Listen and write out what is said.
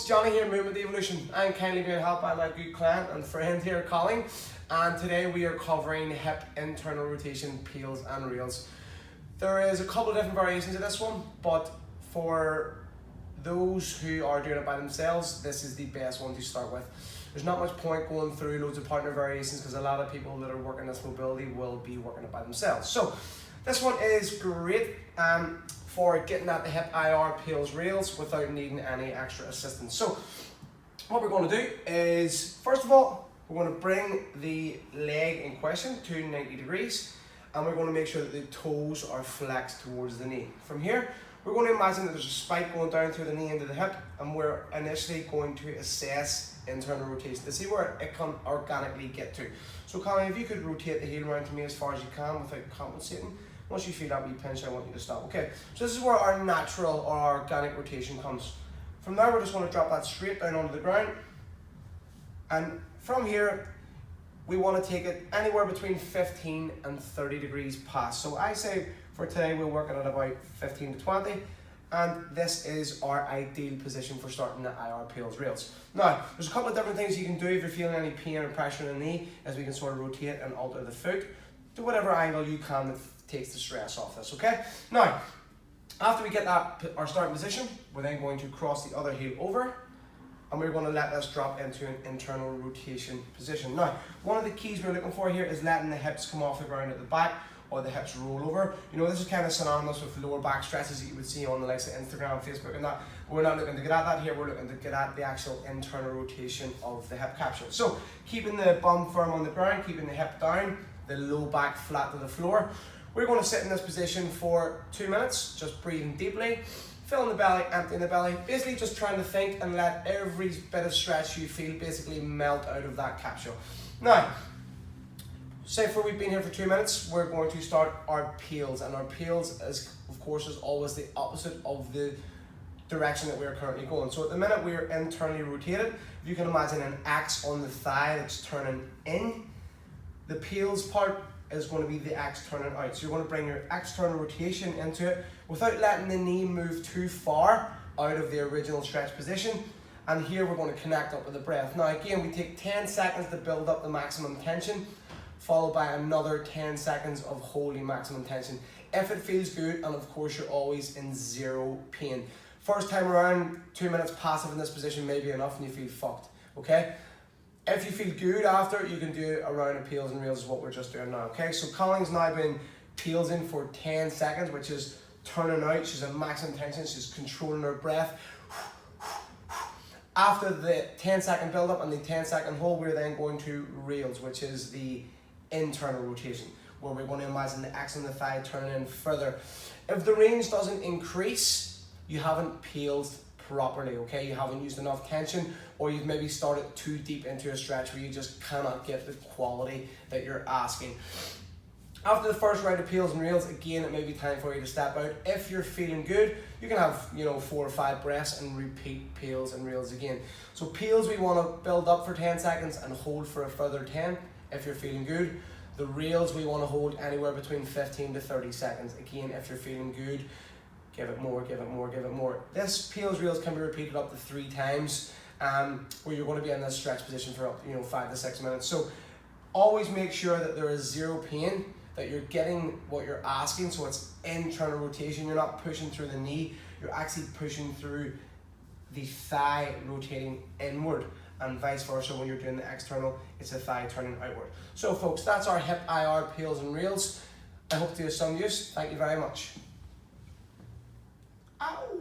Johnny here, Movement Evolution. I'm kindly being helped by my good client and friend here, Colin. And today we are covering hip internal rotation, peels and reels. There is a couple of different variations of this one, but for those who are doing it by themselves, this is the best one to start with. There's not much point going through loads of partner variations because a lot of people that are working this mobility will be working it by themselves. So this one is great for getting at the hip IR peels reels without needing any extra assistance. So what we're going to do is, first of all, we're going to bring the leg in question to 90 degrees and we're going to make sure that the toes are flexed towards the knee. From here, we're going to imagine that there's a spike going down through the knee into the hip, and we're initially going to assess internal rotation to see where it can organically get to. So Colin, if you could rotate the heel around to me as far as you can without compensating. Once you feel that wee pinch, I want you to stop. Okay, so this is where our natural or organic rotation comes. From there, we're just going to drop that straight down onto the ground. And from here, we want to take it anywhere between 15 and 30 degrees past. So I say for today, we'll work at about 15 to 20. And this is our ideal position for starting the IR peels reels. Now, there's a couple of different things you can do if you're feeling any pain or pressure in the knee, as we can sort of rotate and alter the foot to whatever angle you can that takes the stress off this, okay? Now, after we get that, our starting position, we're then going to cross the other heel over and we're going to let this drop into an internal rotation position. Now, one of the keys we're looking for here is letting the hips come off the ground at the back or the hips roll over. You know, this is kind of synonymous with lower back stretches that you would see on the likes of Instagram, Facebook and that. But we're not looking to get at that here, we're looking to get at the actual internal rotation of the hip capsule. So, keeping the bum firm on the ground, keeping the hip down, the low back flat to the floor. We're going to sit in this position for 2 minutes, just breathing deeply, filling the belly, emptying the belly, basically just trying to think and let every bit of stretch you feel basically melt out of that capsule. Now, say for we've been here for 2 minutes, we're going to start our peels, and our peels is, of course, is always the opposite of the direction that we're currently going. So at the minute we're internally rotated. If you can imagine an X on the thigh that's turning in, the peels part is going to be the X turning out. So you're going to bring your external rotation into it without letting the knee move too far out of the original stretch position. And here we're going to connect up with the breath. Now again, we take 10 seconds to build up the maximum tension, followed by another 10 seconds of holding maximum tension. If it feels good, and of course you're always in zero pain. First time around, 2 minutes passive in this position may be enough and you feel fucked, okay? If you feel good after, you can do a round of peels and reels is what we're just doing now, okay? So Colin's now been peels in for 10 seconds, which is turning out. She's at maximum tension, she's controlling her breath. After the 10-second build up and the 10-second hold, we're then going to reels, which is the internal rotation, where we're going to imagine the X on the thigh turning in further. If the range doesn't increase, you haven't peeled properly, okay? You haven't used enough tension, or you've maybe started too deep into a stretch where you just cannot get the quality that you're asking. After the first round of peels and reels, again, it may be time for you to step out. If you're feeling good, you can have, 4 or 5 breaths and repeat peels and reels again. So peels, we want to build up for 10 seconds and hold for a further 10 if you're feeling good. The reels, we want to hold anywhere between 15 to 30 seconds. Again, if you're feeling good, give it more, give it more, give it more. This peels reels can be repeated up to 3 times, where you're going to be in this stretch position for up, 5 to 6 minutes. So always make sure that there is zero pain, that you're getting what you're asking. So it's internal rotation. You're not pushing through the knee. You're actually pushing through the thigh, rotating inward, and vice versa. When you're doing the external, it's the thigh turning outward. So folks, that's our hip IR peels and reels. I hope to have some use. Thank you very much. Ow!